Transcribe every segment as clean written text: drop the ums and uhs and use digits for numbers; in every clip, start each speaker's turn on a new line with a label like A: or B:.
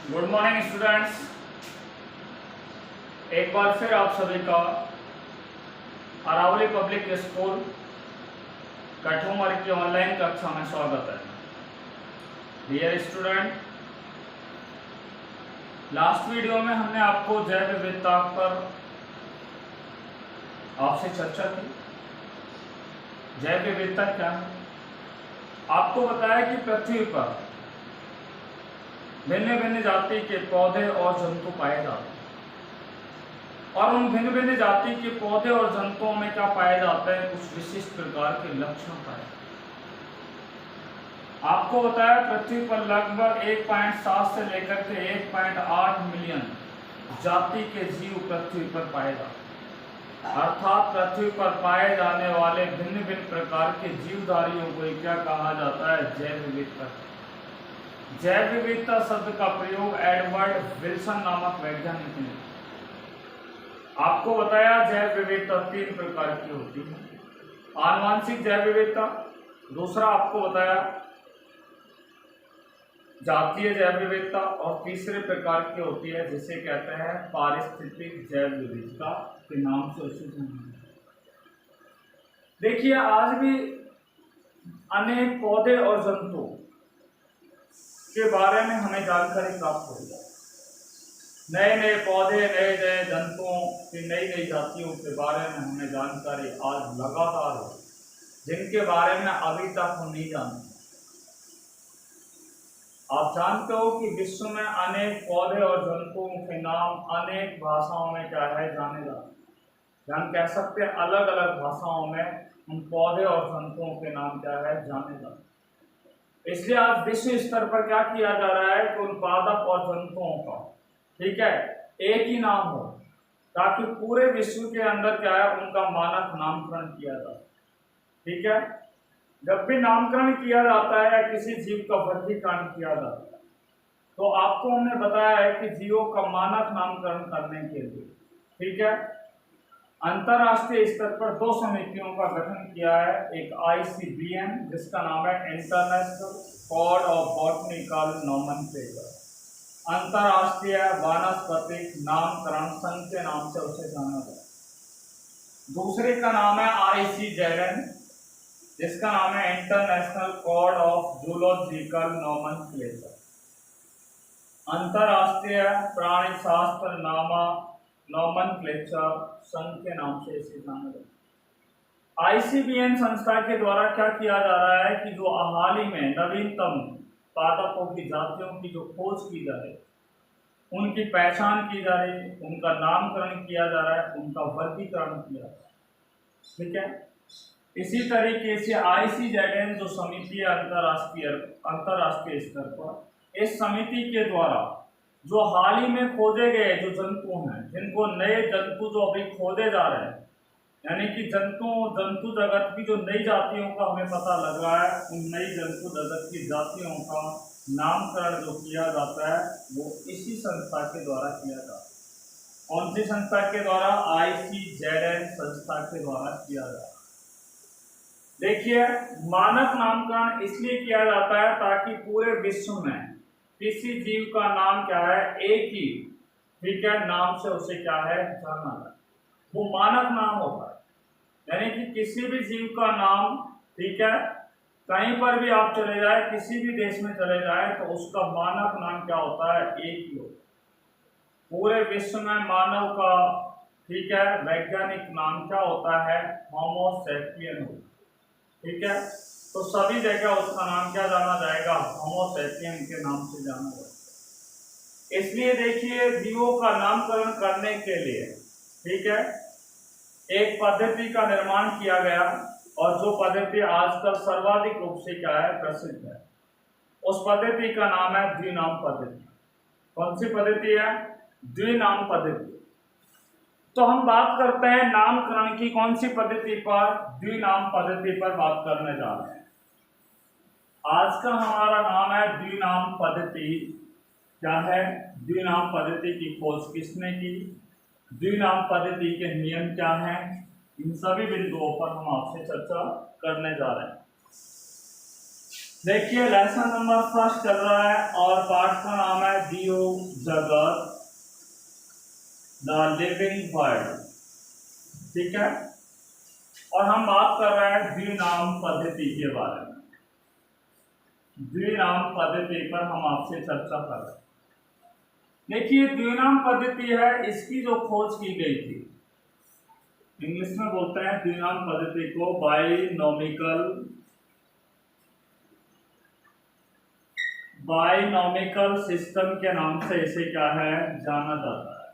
A: Good morning students. एक बार फिर आप सभी का अरावली पब्लिक स्कूल कठुमर की ऑनलाइन कक्षा में स्वागत है। डियर स्टूडेंट, लास्ट वीडियो में हमने आपको जैव विविधता पर आपसे चर्चा की। जैव विविधता क्या है? आपको बताया कि पृथ्वी पर भिन्न भिन्न जाति के पौधे और जंतु पाए जाते हैं और उन भिन्न भिन्न जाति के पौधे और जंतुओं में क्या पाए जाते हैं, कुछ विशिष्ट प्रकार के लक्षण पाए जाते हैं। आपको बताया पृथ्वी पर लगभग 1.7 से लेकर के 1.8 मिलियन जाति के जीव पृथ्वी पर पाए जाते हैं। अर्थात पृथ्वी पर पाए जाने वाले भिन्न भिन्न प्रकार के जीवधारियों को क्या कहा जाता है? जैव विविधता। जैव विविधता शब्द का प्रयोग एडवर्ड विल्सन नामक वैज्ञानिक ने। आपको बताया जैव विविधता 3 प्रकार की होती है। आनुवंशिक जैव विविधता, दूसरा आपको बताया जातीय जैव विविधता, और तीसरे प्रकार की होती है जिसे कहते हैं पारिस्थितिक जैव विविधता के नाम से उसे जाना। देखिए, आज भी अनेक पौधे और जंतु के बारे में हमें जानकारी प्राप्त हो जाए। नए नए पौधे, नए नए जंतुओं की नई नई जातियों के बारे में हमें जानकारी आज लगातार हो, जिनके बारे में अभी तक हम नहीं जानते। आप जानते हो कि विश्व में अनेक पौधे और जंतुओं के नाम अनेक भाषाओं में क्या है, जाने जाते हैं। हम कह सकते हैं अलग अलग भाषाओं में उन पौधे और जंतुओं के नाम क्या है, जाने जाते हैं। इसलिए आज विश्व स्तर पर क्या किया जा रहा है कि उन पादप और जंतुओं का, ठीक है, एक ही नाम हो, ताकि पूरे विश्व के अंदर क्या है, उनका मानक नामकरण किया जाए। ठीक है, जब भी नामकरण किया जाता है या किसी जीव का वर्गीकरण किया जाता है, तो आपको हमने बताया है कि जीवों का मानक नामकरण करने के लिए, ठीक है, अंतरराष्ट्रीय स्तर पर 2 समितियों का गठन किया है। एक ICBN, जिसका नाम है international code of botanical nomenclature, अंतरराष्ट्रीय वानस्पतिक नामकरण संघ के नाम से उसे जाना जाता है। दूसरे का नाम है ICZN, जिसका नाम है international code of zoological nomenclature, अंतरराष्ट्रीय प्राणी शास्त्र नोमेनक्लेचर संघ के नाम से इसे जाना जाता है। ICBN संस्था के द्वारा क्या किया जा रहा है कि जो हाल ही में नवीनतम पादपों की जातियों की जो खोज की जा रही, उनकी पहचान की जा रही, उनका नामकरण किया जा रहा है, उनका वर्गीकरण किया जा रहा है। ठीक है, इसी तरीके से ICZN जो समिति है अंतरराष्ट्रीय स्तर पर, इस समिति के द्वारा जो हाल ही में खोजे गए जो जंतु हैं, जिनको नए जंतु जो अभी खोजे जा रहे हैं, यानी कि जंतु जगत की जो नई जातियों का हमें पता लग रहा है, उन नई जंतु जगत की जातियों का नामकरण जो किया जाता है वो इसी संस्था के द्वारा किया जाता है। कौन सी संस्था के द्वारा? ICZN संस्था के द्वारा किया जाता है। देखिए, मानक नामकरण इसलिए किया जाता है ताकि पूरे विश्व में किसी जीव का नाम क्या है, एक ही, ठीक है, नाम से उसे क्या है, जाना जाए। वो मानक नाम होता है, यानी कि किसी भी जीव का नाम, ठीक है, कहीं पर भी आप चले जाए, किसी भी देश में चले जाए, तो उसका मानक नाम क्या होता है, एक ही होता है। पूरे विश्व में मानव का, ठीक है, वैज्ञानिक नाम क्या होता है, होमो सैपियन होता है। ठीक है, तो सभी जगह उसका नाम क्या जाना जाएगा, होमो सैपियन के नाम से जाना जाएगा। इसलिए देखिए, जीवों का नामकरण करने के लिए, ठीक है, एक पद्धति का निर्माण किया गया, और जो पद्धति आजकल सर्वाधिक रूप से क्या है, प्रसिद्ध है। उस पद्धति का नाम है द्विनाम पद्धति। कौन सी पद्धति है? द्विनाम पद्धति। तो हम बात करते हैं नामकरण की कौन सी पद्धति पर? द्विनाम पद्धति पर बात करने जा रहे हैं। आज का हमारा नाम है द्विनाम पद्धति। क्या है? द्विनाम पद्धति की खोज किसने की? द्विनाम पद्धति के नियम क्या हैं? इन सभी बिंदुओं पर हम आपसे चर्चा करने जा रहे हैं। देखिए लेसन नंबर फर्स्ट चल रहा है और पाठ का नाम है जीव जगत द लिविंग वर्ल्ड, ठीक है। और हम बात कर रहे हैं द्विनाम पद्धति के बारे में। द्विनाम पद्धति पर हम आपसे चर्चा कर रहे हैं। देखिए द्विनाम पद्धति है, इसकी जो खोज की गई थी, इंग्लिश में बोलते हैं द्विनाम पद्धति को बाइनोमिकल सिस्टम के नाम से इसे क्या है जाना जाता है।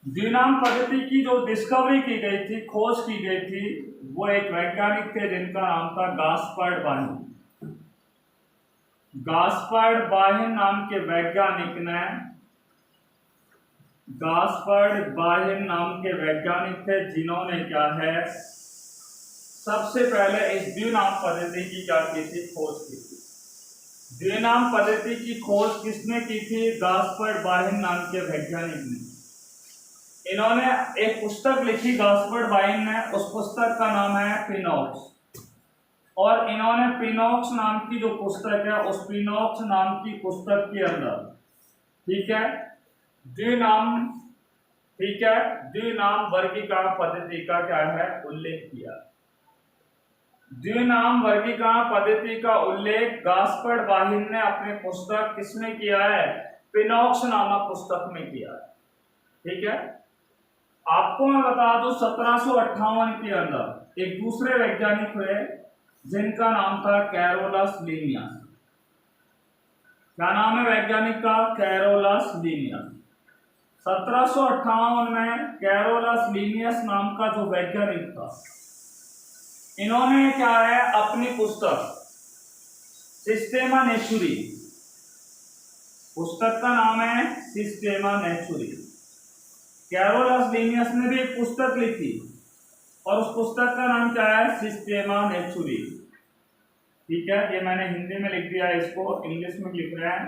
A: द्विनाम पद्धति की जो डिस्कवरी की गई थी, खोज की गई थी, वो एक वैज्ञानिक थे जिनका नाम था गास्पर्ड बाहिन। गास्पर्ड बाहिन नाम के वैज्ञानिक ने, गास्पर्ड बाहिन नाम के वैज्ञानिक थे जिन्होंने क्या है सबसे पहले इस द्विनाम पद्धति की क्या की थी, खोज की थी। द्विनाम पद्धति की खोज किसने की थी? गास्पर्ड बाहिन नाम के वैज्ञानिक ने। इन्होंने एक पुस्तक लिखी गास्पर्ड बाहिन ने, उस पुस्तक का नाम है पिनॉक्स। और इन्होंने पिनॉक्स नाम की जो पुस्तक है, उस पिनॉक्स नाम की पुस्तक के अंदर, ठीक है, द्विनाम वर्गीकरण पद्धति का क्या है उल्लेख किया। द्विनाम वर्गीकरण पद्धति का उल्लेख गास्पर्ड बाहिन ने अपने पुस्तक किसमें किया है? पिनॉक्स नामक पुस्तक में किया है, ठीक है। आपको मैं बता दूं 1758 के अंदर एक दूसरे वैज्ञानिक हुए जिनका नाम था कैरोलस लीनियस। क्या नाम है वैज्ञानिक का? Carolus Linnaeus. 1758 में कैरोलस लीनियस नाम का जो वैज्ञानिक था, इन्होंने क्या है अपनी पुस्तक सिस्टेमा नेचुरी, पुस्तक का नाम है सिस्टेमा नेचुरी। कैरोलस लीनियस ने भी एक पुस्तक लिखी और उस पुस्तक का नाम क्या है? सिस्टेमा नेचुरी, ठीक है। ये मैंने हिंदी में लिख दिया, इसको इंग्लिश में लिख रहे हैं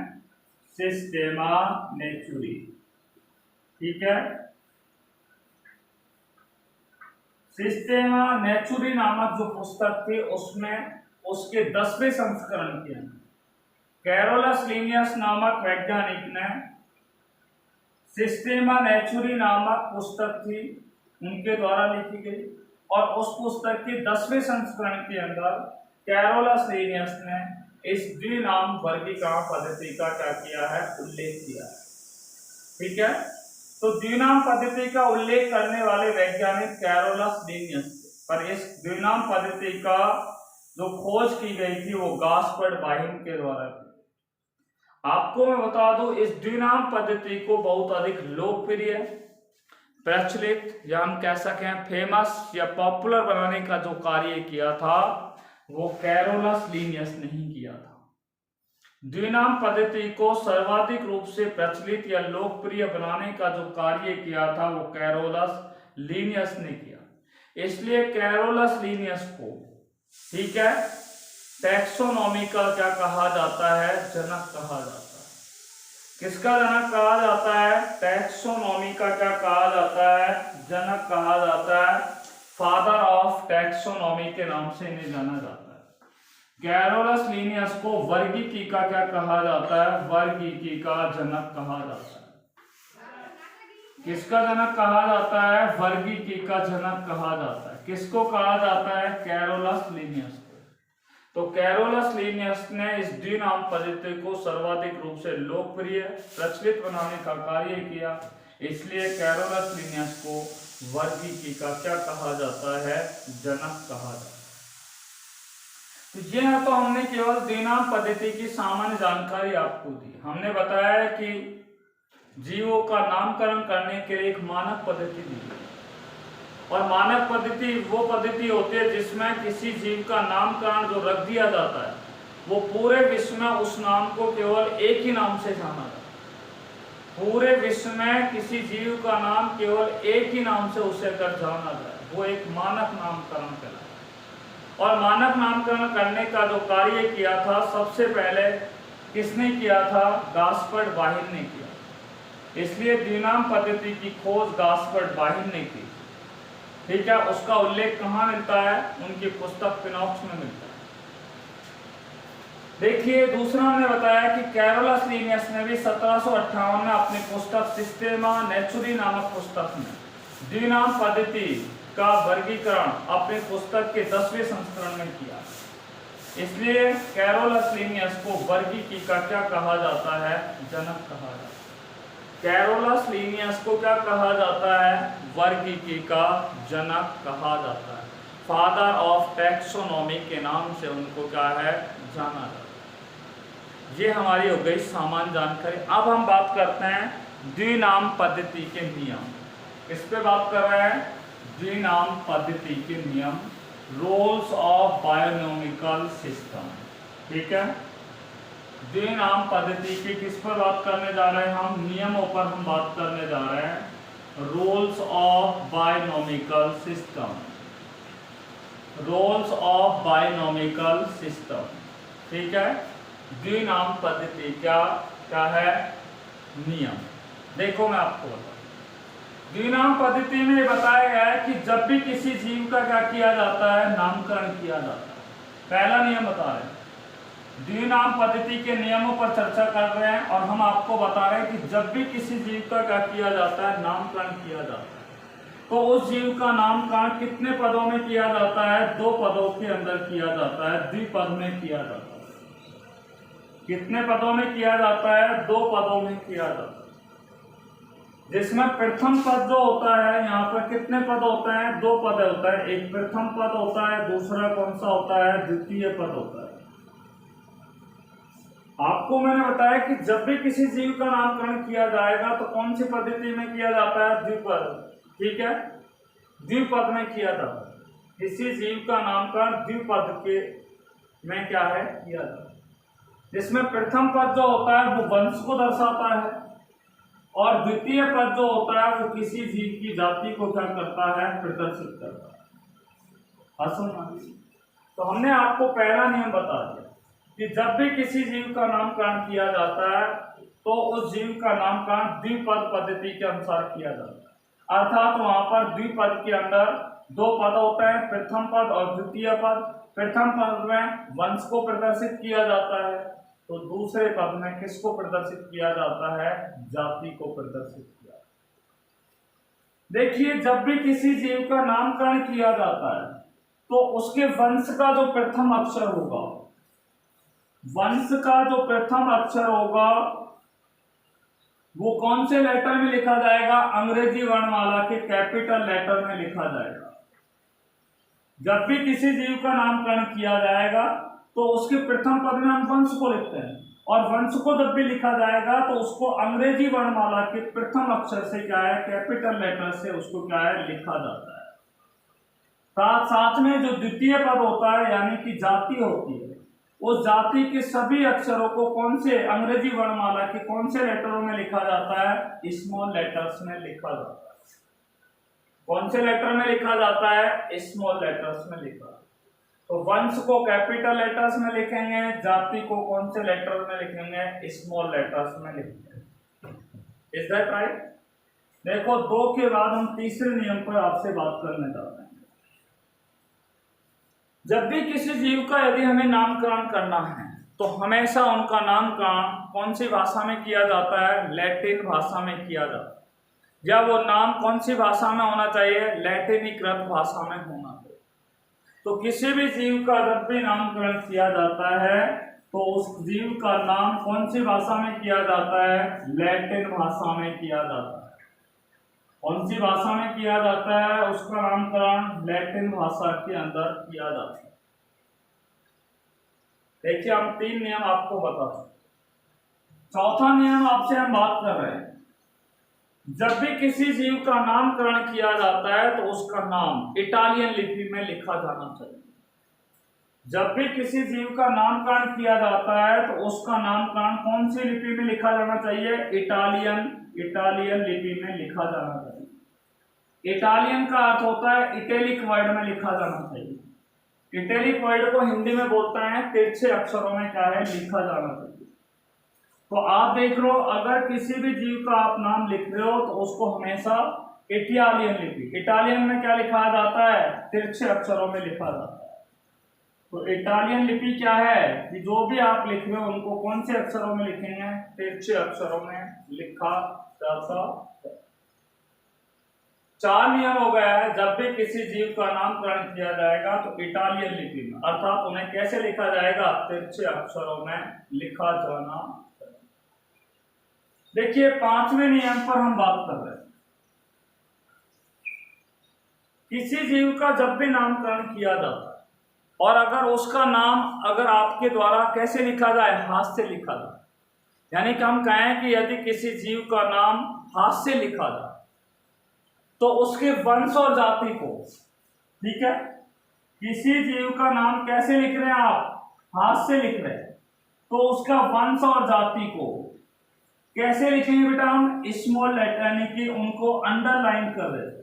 A: सिस्टेमा नेचुरी, ठीक है। सिस्टेमा नेचुरी नामक जो पुस्तक थी उसमें उसके 10वें संस्करण के अंदर कैरोलस लीनियस नामक वैज्ञानिक ने सिस्टेमा नेचुरी नामक पुस्तक थी उनके द्वारा लिखी गई, और उस पुस्तक के 10वें संस्करण के अंदर कैरोलस लीनियस ने इस द्विनाम वर्गीकरण पद्धति का क्या किया है? उल्लेख किया है, ठीक है। तो द्विनाम पद्धति का उल्लेख करने वाले वैज्ञानिक कैरोलस लीनियस थे, पर इस द्विनाम पद्धति का जो खोज की गई थी वो गास्पर्ड बाहिन के द्वारा की। आपको मैं बता दूं इस द्विनाम पद्धति को बहुत अधिक लोकप्रिय, प्रचलित या हम कह सकें फेमस या पॉपुलर बनाने का जो कार्य किया था वो कैरोलस लीनियस ने ही किया था। द्विनाम पद्धति को सर्वाधिक रूप से प्रचलित या लोकप्रिय बनाने का जो कार्य किया था वो कैरोलस लीनियस ने किया। इसलिए कैरोलस लीनियस को, ठीक है, टैक्सोनॉमी का क्या कहा जाता है? जनक कहा जाता है। किसका जनक कहा जाता है? टैक्सोनॉमी का क्या कहा जाता है? जनक कहा जाता है। फादर ऑफ टैक्सोनॉमी के नाम से इन्हें जाना जाता है। कैरोलस लीनियस को वर्गीकी का क्या कहा जाता है? वर्गीकी का जनक कहा जाता है। किसका जनक कहा जाता है? वर्गीकी का जनक कहा जाता है। किसको कहा जाता है? कैरोलस लीनियस को। तो कैरोलस लीनियस ने इस द्विनाम पद्धति को सर्वाधिक रूप से लोकप्रिय, प्रचलित बनाने का कार्य किया, इसलिए कैरोलस लीनियस को वर्गीकी का क्या कहा जाता है? जनक कहा जाता है। तो ये है, तो हमने केवल द्विनाम पद्धति की सामान्य जानकारी आपको दी। हमने बताया कि जीवों का नामकरण करने के लिए एक मानक पद्धति दी है, और मानक पद्धति वो पद्धति होती है जिसमें किसी जीव का नामकरण जो रख दिया जाता है वो पूरे विश्व में उस नाम को केवल एक ही नाम से जाना जाता है। पूरे विश्व में किसी जीव का नाम केवल एक ही नाम से उसे अगर जाना जाए वो एक मानक नामकरण कहलाता है। और मानक नामकरण करने का जो कार्य किया था सबसे पहले किसने किया था? गास्पर्ड बाहिन ने किया। इसलिए द्विनाम पद्धति की खोज गास्पर्ड बाहिन ने की, ठीक है। उसका उल्लेख कहाँ मिलता है? उनकी पुस्तक पिनॉक्स में मिलता है। देखिए दूसरा हमने बताया कि कैरोलस लिनियस ने भी 1758 में अपनी पुस्तक सिस्टेमा नेचुरी नामक पुस्तक में द्विनाम पद्धति का वर्गीकरण अपनी पुस्तक के 10वें संस्करण में किया। इसलिए कैरोलस लिनियस को वर्गीकी का क्या कहा जाता है? जनक कहा जाता है। कैरोलस लिनियस को क्या कहा जाता है? वर्गीकी का जनक कहा जाता है। फादर ऑफ टैक्सोनॉमी के नाम से उनको क्या है? जाना जाता है। ये हमारी हो गई सामान्य जानकारी। अब हम बात करते हैं द्विनाम पद्धति के नियम। किस पे बात कर रहे हैं? द्विनाम पद्धति के नियम, रूल्स ऑफ बायोनॉमिकल सिस्टम। ठीक है, द्विनाम पद्धति की किस पर बात करने जा रहे हैं? हम नियमों पर हम बात करने जा रहे हैं। Rules of binomial system, rules of binomial system. ठीक है, द्विनाम पद्धति क्या क्या है? नियम। देखो मैं आपको बताऊं, द्विनाम पद्धति में ये बताया गया है कि जब भी किसी जीव का क्या किया जाता है? नामकरण किया जाता है। पहला नियम बता रहे हैं, द्विनाम पद्धति के नियमों पर चर्चा कर रहे हैं और हम आपको बता रहे हैं कि जब भी किसी जीव का क्या किया जाता है? नामकरण किया जाता है, तो उस जीव का नामकरण कितने पदों में किया जाता है? 2 पदों के अंदर किया जाता है, द्विपद में किया जाता है। कितने पदों में किया जाता है? 2 पदों में किया जाता है, जिसमें प्रथम पद जो होता है, यहाँ पर कितने पद होते हैं? 2 पद होता है। एक प्रथम पद होता है, दूसरा कौन सा होता है? द्वितीय पद होता है। आपको मैंने बताया कि जब भी किसी जीव का नामकरण किया जाएगा तो कौन सी पद्धति में किया जाता है? द्विपद। ठीक है, द्विपद में किया जाता है। किसी जीव का नामकरण द्विपद के में क्या है? किया जाता है, जिसमें प्रथम पद जो होता है वो वंश को दर्शाता है और द्वितीय पद जो होता है वो किसी जीव की जाति को क्या करता है? प्रदर्शित करता है। तो हमने आपको पहला नियम बता दिया कि जब भी किसी जीव का नामकरण किया जाता है तो उस जीव का नामकरण द्विपद पद्धति के अनुसार किया जाता है। अर्थात वहां पर द्विपद के अंदर 2 पद होते हैं, प्रथम पद और द्वितीय पद। प्रथम पद में वंश को प्रदर्शित किया जाता है, तो दूसरे पद में किसको प्रदर्शित किया जाता है? जाति को प्रदर्शित किया। देखिए जब भी किसी जीव का नामकरण किया जाता है तो उसके वंश का जो प्रथम अक्षर होगा, वंश का जो प्रथम अक्षर होगा वो कौन से लेटर में लिखा जाएगा? अंग्रेजी वर्णमाला के कैपिटल लेटर में लिखा जाएगा। जब भी किसी जीव का नामकरण किया जाएगा तो उसके प्रथम पद में हम वंश को लिखते हैं और वंश को जब भी लिखा जाएगा तो उसको अंग्रेजी वर्णमाला के प्रथम अक्षर से क्या है? कैपिटल लेटर से उसको क्या है? लिखा जाता है। साथ साथ में जो द्वितीय पद होता है यानी कि जाति होती है, उस जाति के सभी अक्षरों को कौन से अंग्रेजी वर्णमाला के कौन से लेटरों में लिखा जाता है? स्मॉल लेटर्स में लिखा जाता है। कौन से लेटर में लिखा जाता है? स्मॉल लेटर्स में लिखा। तो वंश को कैपिटल लेटर्स में लिखेंगे, जाति को कौन से लेटर में लिखेंगे? स्मॉल लेटर्स में लिखेंगे। Is that right? देखो 2 के बाद हम तीसरे नियम पर आपसे बात करने जाते हैं। जब भी किसी जीव का यदि हमें नामकरण करना है तो हमेशा उनका नामकरण कौन सी भाषा में किया जाता है? लैटिन भाषा में किया जाता है। या वो नाम कौन सी भाषा में होना चाहिए? लैटिनीकृत भाषा में होना चाहिए। तो किसी भी जीव का जब भी नामकरण किया जाता है तो उस जीव का नाम कौन सी भाषा में किया जाता है? लैटिन भाषा में किया जाता है। कौन सी भाषा में किया जाता है? उसका नामकरण लैटिन भाषा के अंदर किया जाता है। देखिए हम 3 नियम आपको बताते हैं। चौथा नियम आपसे हम बात कर रहे हैं, जब भी किसी जीव का नामकरण किया जाता है तो उसका नाम इटालियन लिपि में लिखा जाना चाहिए। जब भी किसी जीव का नामकरण किया जाता है तो उसका नामकरण कौन सी लिपि में लिखा जाना चाहिए? इटालियन लिपि में लिखा जाना चाहिए। इटालियन का अर्थ होता है इटैलिक वर्ड में लिखा जाना चाहिए। इटैलिक वर्ड को हिंदी में बोलते हैं तिरछे अक्षरों में क्या है? लिखा जाना चाहिए। तो आप देख लो, अगर किसी भी जीव का आप नाम लिख रहे हो तो उसको हमेशा इटालियन लिपि, इटालियन में क्या लिखा जाता है? तिरछे अक्षरों में लिखा जाता है। तो इटालियन लिपि क्या है कि जो भी आप लिख रहे हो उनको कौन से अक्षरों में लिखेंगे, तिरछे अक्षरों में लिखा जाता है। 4 नियम हो गया है। जब भी किसी जीव का नामकरण किया जाएगा तो इटालियन लिपि में, अर्थात उन्हें कैसे लिखा जाएगा, तिरछे अक्षरों में लिखा जाना। देखिए 5वें नियम पर हम बात कर रहे हैं। किसी जीव का जब भी नामकरण किया जाता है और अगर उसका नाम अगर आपके द्वारा कैसे लिखा जाए, हाथ से लिखा जाए, यानी कि हम कहें कि यदि किसी जीव का नाम हाथ से लिखा जाए तो उसके वंश और जाति को, ठीक है, किसी जीव का नाम कैसे लिख रहे हैं आप, हाथ से लिख रहे हैं, तो उसका वंश और जाति को कैसे लिखेंगे बेटा, हम स्मॉल लेटर यानी कि उनको अंडरलाइन कर देते हैं।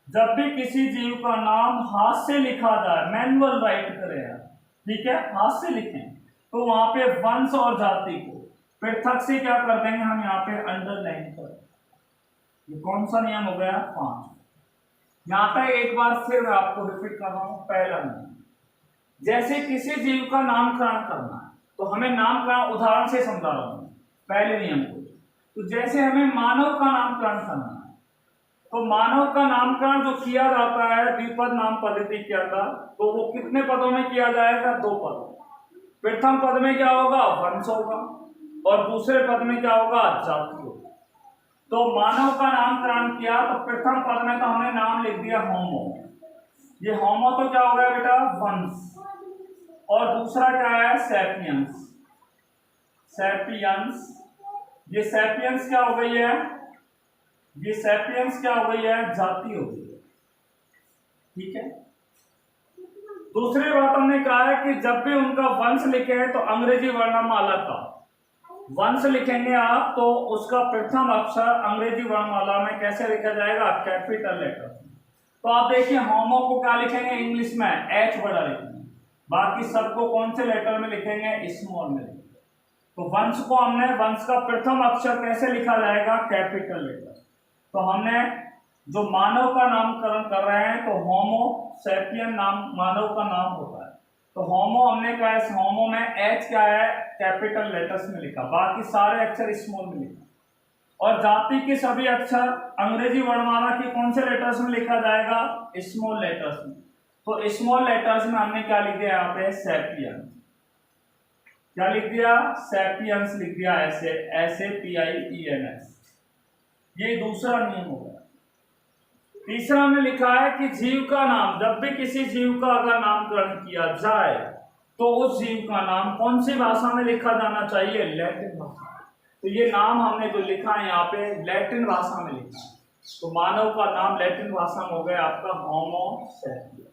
A: जब भी किसी जीव का नाम हाथ से लिखा जाए, मैनुअल राइट करें, ठीक है, हाथ से लिखें, तो वहां पे वंश और जाति को पृथक से क्या कर देंगे, हम यहाँ पे अंडरलाइन कर देंगे। ये कौन सा नियम हो गया, 5। यहाँ पे एक बार फिर आपको रिपीट कर रहा हूं। पहला नियम, जैसे किसी जीव का नामकरण करना है तो हमें नामकरण उदाहरण से समझा रहा हूं पहले नियम को। तो जैसे हमें मानव का नामकरण करना है तो मानव का नामकरण जो किया जाता है द्विपद नाम पद्धति के अंदर, तो वो कितने पदों में किया जाएगा, 2 पद। प्रथम पद में क्या होगा, वंश होगा, और दूसरे पद में क्या होगा, जाति होगा। तो मानव का नामकरण किया तो प्रथम पद में तो हमने नाम लिख दिया होमो। ये होमो तो क्या हो गया बेटा, वंश, और दूसरा क्या है, सैपियंस। सैपियंस, ये सैपियंस क्या हो गई है, ये सैपियंस क्या हो गई है, जाति हो गई है, ठीक है। दूसरी बात हमने कहा है कि जब भी उनका वंश लिखे हैं तो अंग्रेजी वर्णमाला का वंश लिखेंगे आप तो उसका प्रथम अक्षर अंग्रेजी वर्णमाला में कैसे लिखा जाएगा, कैपिटल लेटर। तो आप देखिए होमो को क्या लिखेंगे, इंग्लिश में एच बड़ा लिखेंगे, बाकी सबको कौन से लेटर में लिखेंगे, स्मॉल में लिखेंगे। तो वंश को हमने, वंश का प्रथम अक्षर कैसे लिखा जाएगा, कैपिटल लेटर। तो हमने जो मानव का नामकरण कर रहे हैं तो होमो सैपियन नाम मानव का नाम होता है, तो होमो हमने कहा है, होमो में एच क्या है, कैपिटल लेटर्स में लिखा, बाकी सारे अक्षर स्मॉल में लिखा। और जाति के सभी अक्षर अंग्रेजी वर्णमाला के कौन से लेटर्स में लिखा जाएगा, स्मॉल लेटर्स में। तो स्मॉल लेटर्स में हमने क्या लिख दिया, यहाँ पे सैपियन, क्या लिख दिया, सैपियंस लिख दिया, ऐसे ऐसे PIENS। ये दूसरा नियम हो गया। तीसरा हमने लिखा है कि जीव का नाम, जब भी किसी जीव का अगर नामकरण किया जाए तो उस जीव का नाम कौन सी भाषा में लिखा जाना चाहिए, लैटिन भाषा। तो ये नाम हमने जो लिखा है यहाँ पे लैटिन भाषा में लिखा है, तो मानव का नाम लैटिन भाषा में हो गया आपका होमो सैपियन।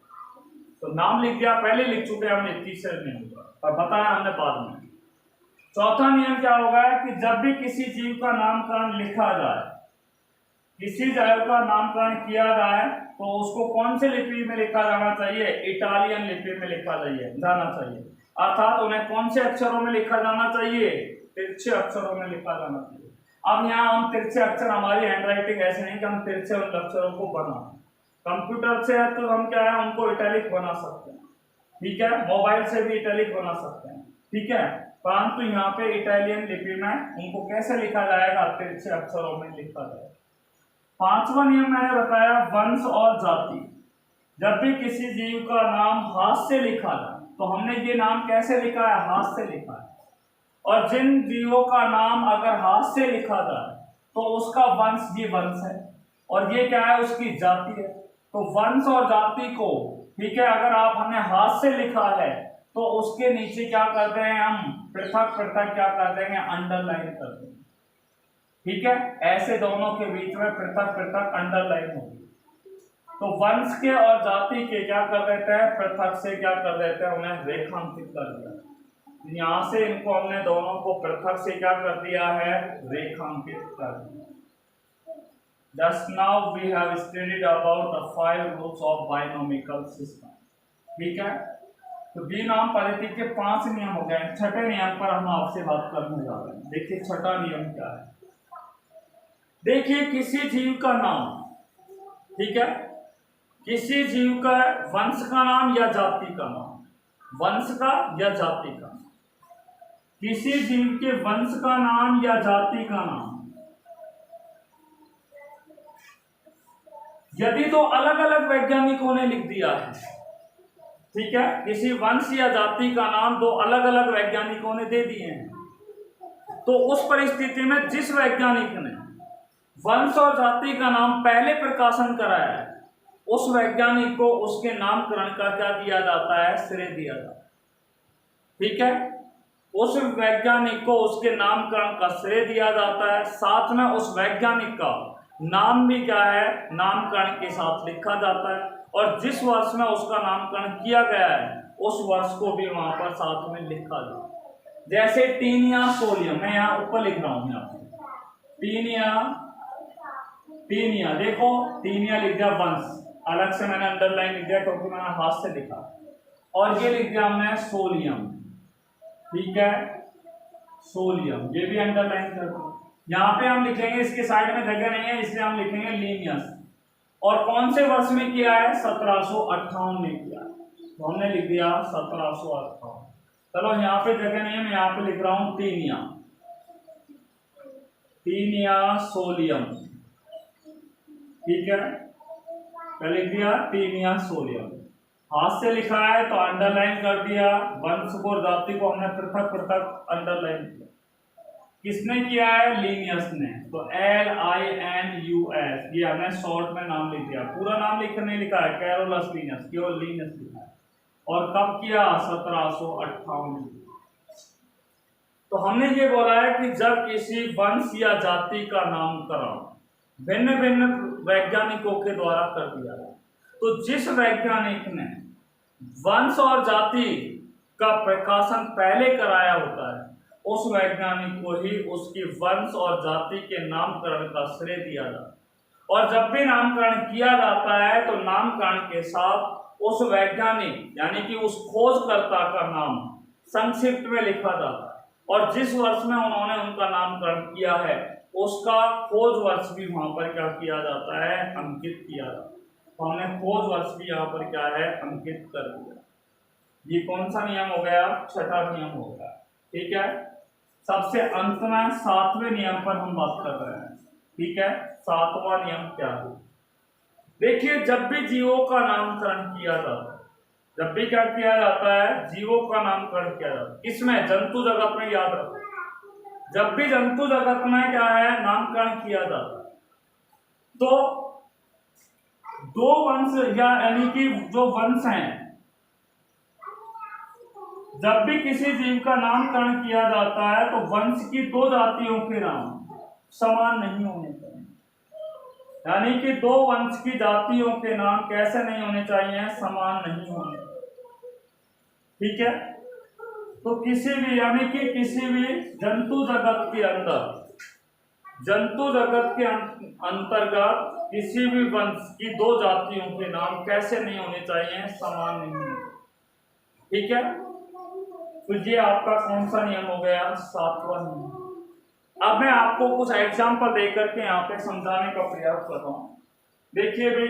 A: तो नाम लिख दिया, पहले लिख चुके हैं हमने, तीसरे नियम का, और बताया हमने बाद में। चौथा नियम क्या होगा कि जब भी किसी जीव का नामकरण लिखा जाए, किसी जीव का नामकरण किया जाए तो उसको कौन से लिपि में लिखा जाना चाहिए, इटालियन लिपि में लिखा जाना चाहिए, अर्थात उन्हें कौन से अक्षरों में लिखा जाना चाहिए, तिरछे अक्षरों में लिखा जाना चाहिए। अब यहाँ हम तिरछे अक्षर, हमारी हैंडराइटिंग ऐसे नहीं कि हम तिरछे उन अक्षरों को बना, कंप्यूटर से है तो हम क्या है उनको इटैलिक बना सकते हैं, ठीक है, मोबाइल से भी इटैलिक बना सकते हैं, ठीक है, परंतु यहाँ पे इटालियन लिपि में उनको कैसे लिखा जाएगा, तिरछे अक्षरों में लिखा जाएगा। 5वां नियम मैंने बताया, वंश और जाति। जब भी किसी जीव का नाम हाथ से लिखा जाए तो हमने ये नाम कैसे लिखा है, हाथ से लिखा है, और जिन जीवों का नाम अगर हाथ से लिखा जाए तो उसका वंश, ये वंश है, और ये क्या है, उसकी जाति है। तो वंश और जाति को, ठीक है, अगर आप हमने हाथ से लिखा है तो उसके नीचे क्या करते हैं, हम पृथक पृथक क्या कर देंगे, अंडरलाइन कर देंगे, ठीक है, ऐसे दोनों के बीच में पृथक पृथक अंडरलाइन होगी। तो वंश के और जाति के क्या कर देते हैं, पृथक से क्या कर देते हैं, उन्हें रेखांकित कर दिया। यहां से इनको हमने दोनों को पृथक से क्या कर दिया है, रेखांकित कर दिया। Just now we have studied about the 5 rules of binomial system, ठीक है। तो द्विनाम पद्धति के 5 नियम हो गए। छठे नियम पर हम आपसे बात करने जा रहे हैं। देखिए छठा नियम क्या है। देखिए किसी जीव का नाम, ठीक है, किसी जीव का वंश का नाम या जाति का नाम, वंश का या जाति का, किसी जीव के वंश का नाम या जाति का नाम। यदि तो अलग अलग वैज्ञानिकों ने लिख दिया है, ठीक है, किसी वंश या जाति का नाम दो अलग अलग वैज्ञानिकों ने दे दिए हैं, तो उस परिस्थिति में जिस वैज्ञानिक ने वंश और जाति का नाम पहले प्रकाशन कराया है, उस वैज्ञानिक को उसके नामकरण का क्या दिया जाता है, श्रेय दिया जाता है। ठीक है, उस वैज्ञानिक को उसके नामकरण का श्रेय दिया जाता है, साथ में उस वैज्ञानिक का नाम भी क्या है, नामकरण के साथ लिखा जाता है, और जिस वर्ष में उसका नामकरण किया गया है उस वर्ष को भी वहां पर साथ में लिखा जाता है। जैसे टीनिया सोलियम, मैं यहाँ ऊपर लिख रहा हूं, यहाँ टीनिया देखो, टीनिया लिख दिया वंश, अलग से मैंने अंडरलाइन लिख दिया क्योंकि मैंने हाथ से लिखा, और ये लिख दिया हमने सोलियम। ठीक है, सोलियम, ये भी अंडरलाइन कर दो। यहाँ पे हम लिखेंगे, इसके साइड में जगह नहीं है इसलिए हम लिखेंगे लीनियस, और कौन से वर्ष में किया है, 1758 में किया, तो हमने लिख दिया 1758। चलो यहाँ पे जगह नहीं है, मैं यहाँ पे लिख रहा हूं टीनिया सोलियम। ठीक है, क्या लिख दिया, टीनिया सोलियम, हाथ से लिखा है तो अंडरलाइन कर दिया, वंश को और जाति को हमने पृथक पृथक अंडरलाइन किया। किसने किया है, लीनियस ने, तो LINUS, ये हमने शॉर्ट में नाम लिख दिया, पूरा नाम नहीं लिखा है कैरोलस लीनियस, केवल लीनियस लिखा है। और कब किया, 1758। तो हमने ये बोला है कि जब किसी वंश या जाति का नामकरण भिन्न भिन्न वैज्ञानिकों के द्वारा कर दिया जाए, तो जिस वैज्ञानिक ने वंश और जाति का प्रकाशन पहले कराया होता है, उस वैज्ञानिक को ही उसकी वंश और जाति के नामकरण का श्रेय दिया जाता है। और जब भी नामकरण किया जाता है तो नामकरण के साथ उस वैज्ञानिक यानी कि उस खोजकर्ता का नाम संक्षिप्त में लिखा जाता है, और जिस वर्ष में उन्होंने उनका नामकरण किया है उसका खोज वर्ष भी वहां पर क्या किया जाता है, अंकित किया जाता है। तो हमने खोज वर्ष भी यहाँ पर क्या है, अंकित कर दिया। ये कौन सा नियम हो गया, छठा नियम हो गया। ठीक है, सबसे अंत में 7वें नियम पर हम बात कर रहे हैं। ठीक है, 7वां नियम क्या है, देखिए, जब भी जीवों का नामकरण किया जाता है, जब भी क्या किया जाता है, जीवों का नामकरण किया जाता है, इसमें जंतु जगत में, याद रखो, जब भी जंतु जगत में क्या है, नामकरण किया जाता है, तो दो वंश यानी कि जो वंश हैं, जब भी किसी जीव का नामकरण किया जाता है तो वंश की दो जातियों के नाम समान नहीं होने चाहिए, यानी कि दो वंश की जातियों के नाम कैसे नहीं होने चाहिए, समान नहीं होने। ठीक है, तो किसी भी यानी कि किसी भी जंतु जगत के अंदर, जंतु जगत के अंतर्गत किसी भी वंश की दो जातियों के नाम कैसे नहीं होने चाहिए, समान नहीं होने। ठीक है, तो ये आपका कौन सा नियम हो गया, 7वां नियम। अब मैं आपको कुछ एग्जाम्पल देकर के यहाँ पे समझाने का प्रयास कर रहा हूं। देखिए भाई,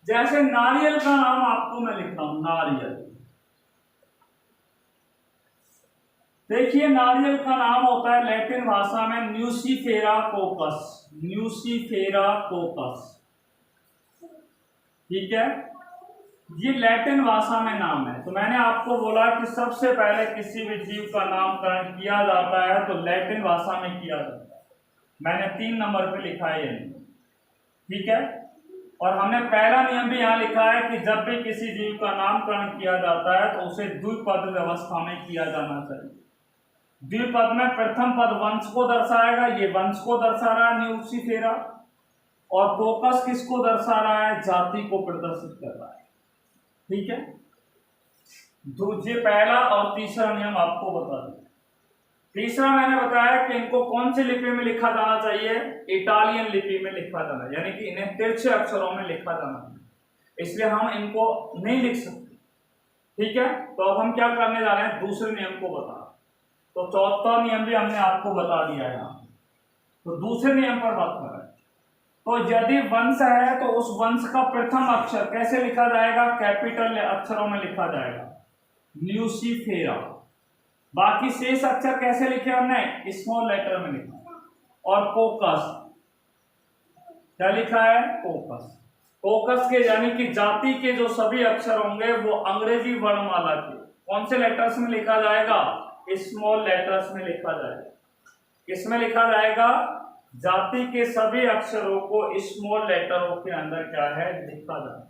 A: जैसे नारियल का नाम आपको मैं लिखता हूं, नारियल। देखिए, नारियल का नाम होता है लैटिन भाषा में न्यूसीफेरा कोकस, न्यूसीफेरा कोकस। ठीक है, ये लैटिन भाषा में नाम है। तो मैंने आपको बोला कि सबसे पहले किसी भी जीव का नामकरण किया जाता है तो लैटिन भाषा में किया जाता है, मैंने 3 नंबर पे लिखा है। ठीक है, और हमने पहला नियम भी यहाँ लिखा है कि जब भी किसी जीव का नामकरण किया जाता है तो उसे द्विपद व्यवस्था में किया जाना चाहिए। द्विपद में प्रथम पद वंश को दर्शाएगा, ये वंश को दर्शा रहा है न्यूसीफेरा, और कोकस किसको दर्शा रहा है, जाति को प्रदर्शित कर रहा है। ठीक है, दूसरे पहला और तीसरा नियम आपको बता दें। तीसरा मैंने बताया कि इनको कौन सी लिपि में लिखा जाना चाहिए, इटालियन लिपि में लिखा जाना, यानी कि इन्हें तिरछे अक्षरों में लिखा जाना, इसलिए हम इनको नहीं लिख सकते। ठीक है, तो अब हम क्या करने जा रहे हैं, दूसरे नियम को बता। तो चौथा नियम भी हमने आपको बता दिया है यहाँ। तो दूसरे नियम पर बात कर रहे हैं। तो यदि वंश है तो उस वंश का प्रथम अक्षर कैसे लिखा जाएगा? कैपिटल अक्षरों में लिखा जाएगा, ल्यूसीफेरा। बाकी शेष अक्षर कैसे लिखे हमने? स्मॉल लेटर में लिखा। और कोकस, क्या लिखा है? कोकस। कोकस के यानी कि जाति के जो सभी अक्षर होंगे वो अंग्रेजी वर्णमाला के कौन से लेटर्स में लिखा जाएगा? स्मॉल लेटर्स में लिखा जाएगा। किसमें लिखा जाएगा? जाति के सभी अक्षरों को स्मॉल लेटरों के अंदर क्या है? लिखा जाएगा।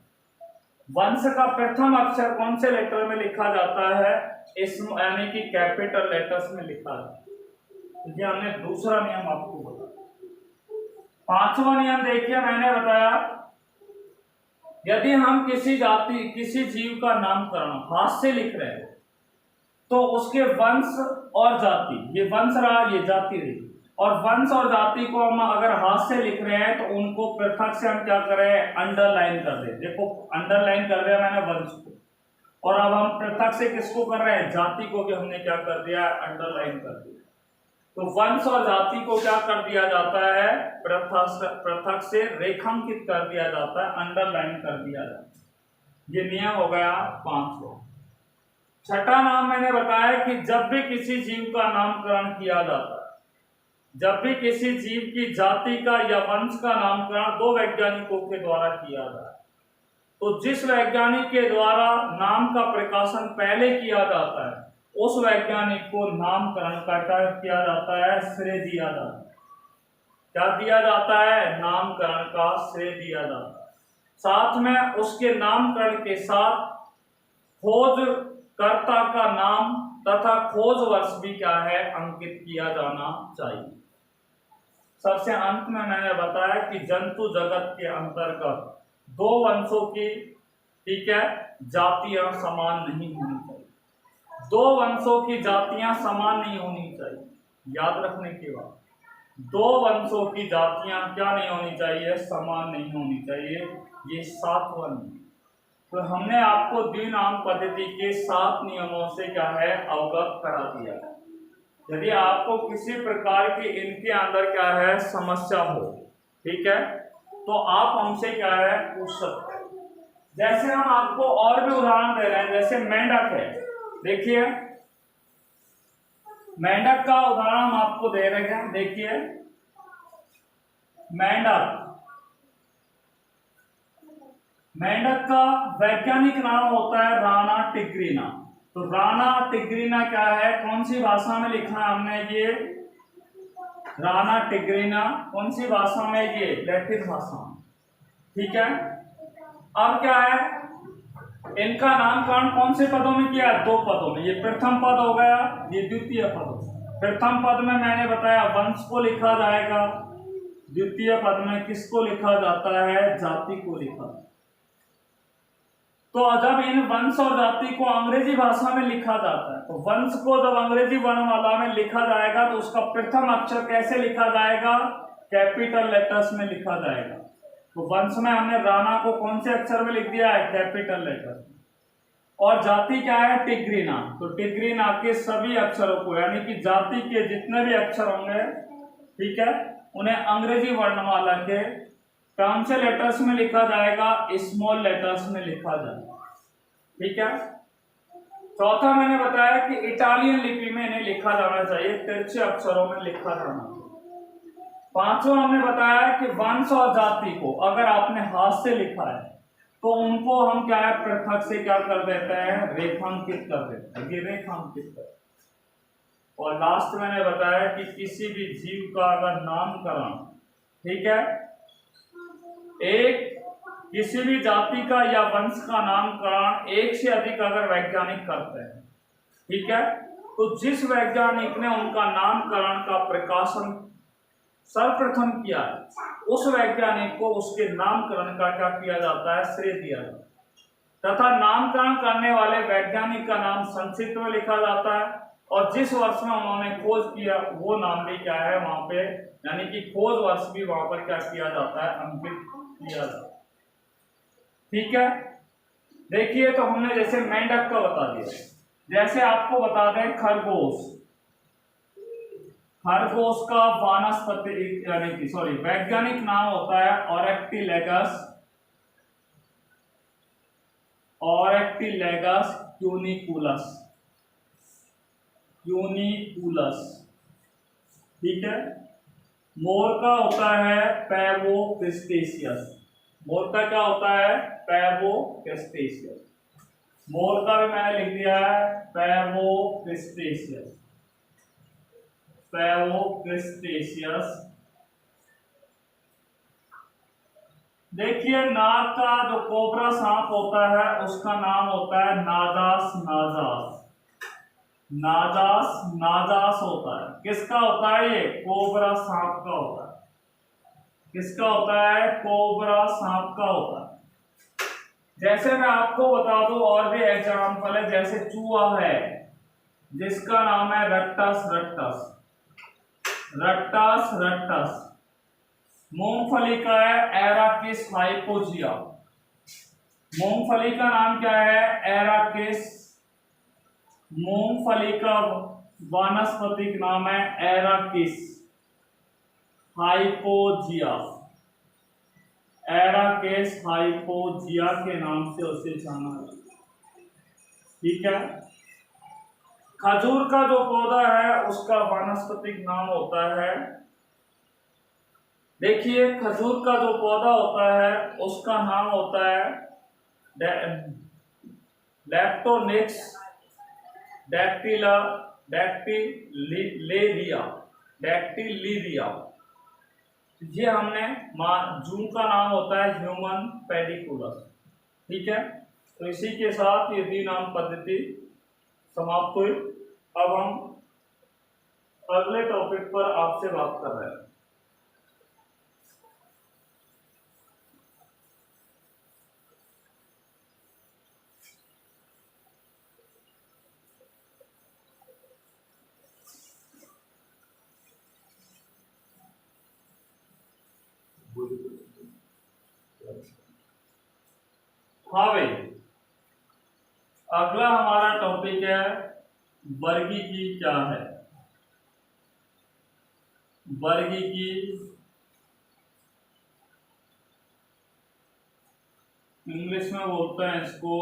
A: वंश का प्रथम अक्षर कौन से लेटर में लिखा जाता है? यानी कि कैपिटल लेटर्स में लिखा जाता है। ये हमने दूसरा नियम आपको बताया। पांचवा नियम देखिए, मैंने बताया यदि हम किसी जाति किसी जीव का नामकरण हाथ से लिख रहे हैं तो उसके वंश और जाति, ये वंश रहा, ये जाति रही, और वंश और जाति को हम अगर हाथ से लिख रहे हैं तो उनको पृथक से हम क्या करें? अंडरलाइन कर दें। देखो अंडरलाइन कर दिया मैंने वंश को, और अब हम पृथक से किसको कर रहे हैं? जाति को भी हमने क्या कर दिया? अंडरलाइन कर दिया। तो वंश और जाति को क्या कर दिया जाता है? पृथक से रेखांकित कर दिया जाता है, अंडरलाइन कर दिया जाता है। ये नियम हो गया पांचवा। छठा नाम मैंने बताया कि जब भी किसी जीव का नामकरण किया जाता है, जब भी किसी जीव की जाति का या वंश का नामकरण दो वैज्ञानिकों के द्वारा किया जाए तो जिस वैज्ञानिक के द्वारा नाम का प्रकाशन पहले किया जाता है उस वैज्ञानिक को नामकरण का क्या किया जाता है? श्रेय दिया जाता है। क्या दिया जाता है? नामकरण का श्रेय दिया जाता है। साथ में उसके नामकरण के साथ खोजकर्ता का नाम तथा खोज वर्ष भी क्या है? अंकित किया जाना चाहिए। सबसे अंत में मैंने बताया कि जंतु जगत के अंतर्गत दो वंशों की, ठीक है, जातियां समान नहीं होनी चाहिए। दो वंशों की जातियां समान नहीं होनी चाहिए। याद रखने की बात, दो वंशों की जातियां क्या नहीं होनी चाहिए? समान नहीं होनी चाहिए। ये 7 नियम तो हमने आपको द्विनाम पद्धति के 7 नियमों से क्या है? अवगत करा दिया। यदि आपको किसी प्रकार की इनके अंदर क्या है? समस्या हो, ठीक है, तो आप हमसे क्या है? पूछ सकते हैं। जैसे हम आपको और भी उदाहरण दे रहे हैं, जैसे मेंढक है, देखिए मेंढक का उदाहरण हम आपको दे रहे हैं। देखिए मेंढक का वैज्ञानिक नाम होता है राना टिग्रीना। तो राना टिग्रीना क्या है? कौन सी भाषा में लिखा है हमने? ये राना टिग्रीना कौन सी भाषा में? ये लैटिन भाषा में, ठीक है। अब क्या है? इनका नामकरण कौन से पदों में किया? 2 पदों में। ये प्रथम पद हो गया, ये द्वितीय पद हो गया। प्रथम पद में मैंने बताया वंश को लिखा जाएगा, द्वितीय पद में किसको लिखा जाता है? जाति को लिखा। तो जब इन वंश और जाति को अंग्रेजी भाषा में लिखा जाता है तो वंश को जब अंग्रेजी वर्णमाला में लिखा जाएगा तो उसका प्रथम अक्षर कैसे लिखा जाएगा? कैपिटल लेटर्स में लिखा जाएगा। तो वंश में हमने राणा को कौन से अक्षर में लिख दिया है? Capital letter. और जाति क्या है? टिग्रीना। तो टिग्रीना के सभी अक्षरों को, यानी कि जाति के जितने भी अक्षर होंगे, ठीक है, उन्हें अंग्रेजी वर्णमाला के कौन से लेटर्स में लिखा जाएगा? स्मॉल लेटर्स में लिखा जाएगा, ठीक है। चौथा मैंने बताया कि इटालियन लिपि में इन्हें लिखा जाना चाहिए, तिरछे अक्षरों में लिखा जाना चाहिए। पांचवा हमने बताया कि वंश और जाति को अगर आपने हाथ से लिखा है तो उनको हम क्या है? पृथक से क्या कर देते हैं? रेखांकित कर देते हैं। ये रेखांकित कर। और लास्ट मैंने बताया कि किसी भी जीव का अगर नामकरण, ठीक है, एक किसी भी जाति का या वंश का नामकरण एक से अधिक अगर वैज्ञानिक करते हैं, ठीक है, तो जिस वैज्ञानिक ने उनका नामकरण का प्रकाशन सर्वप्रथम किया उस वैज्ञानिक को उसके नामकरण का क्या किया जाता है? श्रेय दिया जाता है। तथा नामकरण करने वाले वैज्ञानिक का नाम संक्षिप्त में लिखा जाता है और जिस वर्ष में उन्होंने खोज किया वो नाम भी क्या है? वहां पे, यानी कि खोज वर्ष भी वहां पर क्या किया जाता है? अंकित किया जाता है, ठीक है। देखिए तो हमने जैसे मेंढक का बता दिया, जैसे आपको बता दें खरगोश, खरगोश का वानस्पतिक यानी कि सॉरी वैज्ञानिक नाम होता है ऑरेक्टिलेगस क्यूनिकुलस। ठीक है। मोर का होता है पैवोक्रिस्टेशियस। मोर का क्या होता है? पैवोक्रिस्टेशियस। मोर का भी मैंने लिख दिया है पैवोक्रिस्टेशियस। देखिए नाग का जो कोबरा सांप होता है उसका नाम होता है नाजास होता है। किसका होता है? ये कोबरा सांप का होता है। किसका होता है? कोबरा सांप का होता है। जैसे मैं आपको बता दूं और भी एग्जाम्पल है, जैसे चूहा है जिसका नाम है रट्टस। मूंगफली का है एराकिस हाइपोजिया। मूंगफली का नाम क्या है? एराकिस। मूंगफली का वानस्पतिक नाम है एराकिस हाइपोजिया। एराकिस हाइपोजिया के नाम से उसे जाना है। ठीक है। खजूर का जो पौधा है उसका वानस्पतिक नाम होता है, देखिए खजूर का जो पौधा होता है उसका नाम होता है लैक्टोनिक्स डैक्टिलिरिया। ये हमने जून का नाम होता है ह्यूमन पेडिकुलस। ठीक है। तो इसी के साथ ये द्विनाम पद्धति समाप्त हुई। अब हम अगले टॉपिक पर आपसे बात कर रहे हैं। हाँ भाई, अगला हमारा टॉपिक है वर्गीकी क्या है। वर्गीकी इंग्लिश में बोलते हैं इसको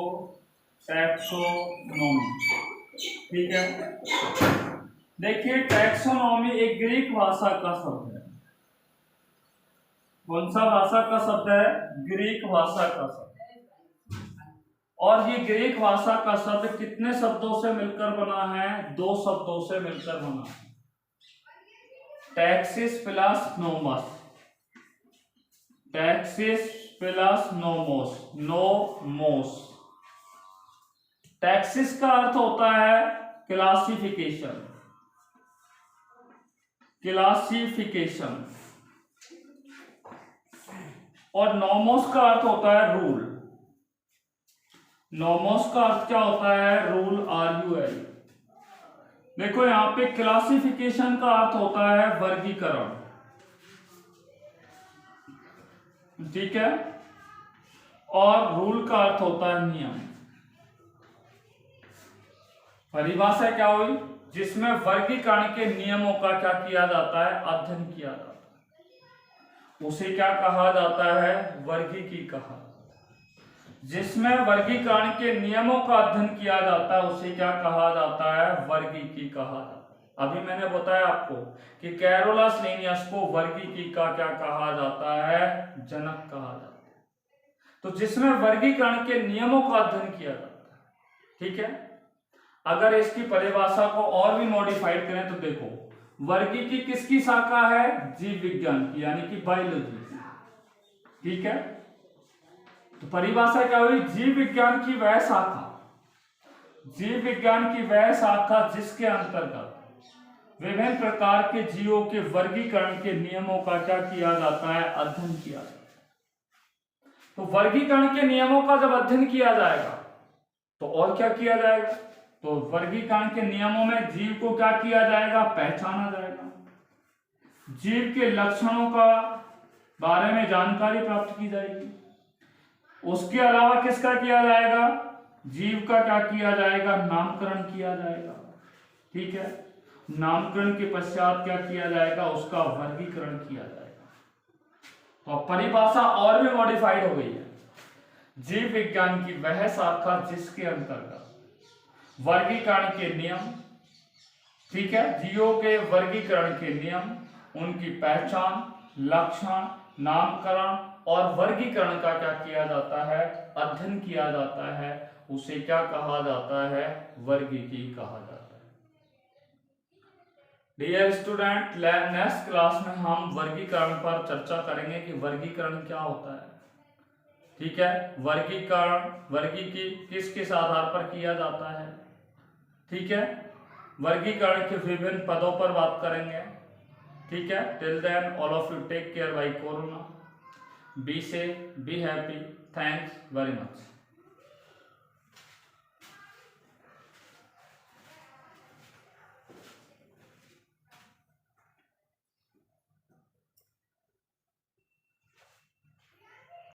A: टैक्सोनॉमी। ठीक है। देखिए टैक्सोनॉमी एक ग्रीक भाषा का शब्द है। कौन सा भाषा का शब्द है? ग्रीक भाषा का शब्द। और ये ग्रीक भाषा का शब्द कितने शब्दों से मिलकर बना है? 2 शब्दों से मिलकर बना है, taxis plus nomos. Taxis plus nomos. Taxis का अर्थ होता है क्लासिफिकेशन। और नोमोस का अर्थ होता है रूल। नोमोस का अर्थ क्या होता है? Rule, RUL। देखो यहां पे क्लासिफिकेशन का अर्थ होता है वर्गीकरण। ठीक है। और रूल का अर्थ होता है नियम। परिभाषा क्या हुई? जिसमें वर्गीकरण के नियमों का क्या किया जाता है? अध्ययन किया जाता है। उसे क्या कहा जाता है? वर्गीकी कहा। जिसमें वर्गीकरण के नियमों का अध्ययन किया जाता है उसे क्या कहा जाता है? वर्गीकी कहा जाता है। अभी मैंने बताया आपको कि कैरोलस लिनियस को वर्गीकी का क्या कहा जाता है? जनक कहा जाता है। तो जिसमें वर्गीकरण के नियमों का अध्ययन किया जाता है। ठीक है। अगर इसकी परिभाषा को और भी मॉडिफाइड करें तो देखो वर्गीकी किसकी शाखा है? जीव विज्ञान की, यानी कि बायोलॉजी। ठीक है। तो परिभाषा क्या हुई? जीव विज्ञान की वह शाखा जिसके अंतर्गत विभिन्न प्रकार के जीवों के वर्गीकरण के नियमों का क्या किया जाता है? अध्ययन किया जाता है। तो वर्गीकरण के नियमों का जब अध्ययन किया जाएगा तो और क्या किया जाएगा? तो वर्गीकरण के नियमों में जीव को क्या किया जाएगा? पहचाना जाएगा। जीव के लक्षणों का बारे में जानकारी प्राप्त की जाएगी। उसके अलावा किसका किया जाएगा? जीव का क्या किया जाएगा? नामकरण किया जाएगा। ठीक है। नामकरण के पश्चात क्या किया जाएगा, उसका वर्गीकरण किया जाएगा। तो परिभाषा और भी मॉडिफाइड हो गई है। जीव विज्ञान की वह शाखा जिसके अंतर्गत वर्गीकरण के नियम, ठीक है, जीवों के वर्गीकरण के नियम, उनकी पहचान, लक्षण, नामकरण और वर्गीकरण का क्या किया जाता है, अध्ययन किया जाता है, उसे क्या कहा जाता है, वर्गीकी कहा जाता है। डियर स्टूडेंट, नेक्स्ट क्लास में हम वर्गीकरण पर चर्चा करेंगे कि वर्गीकरण क्या होता है। ठीक है, वर्गीकरण, वर्गीकी किस किस आधार पर किया जाता है। ठीक है, वर्गीकरण के विभिन्न पदों पर बात करेंगे। ठीक है, till then all of you take care bye corona, be safe, be happy, thanks very much.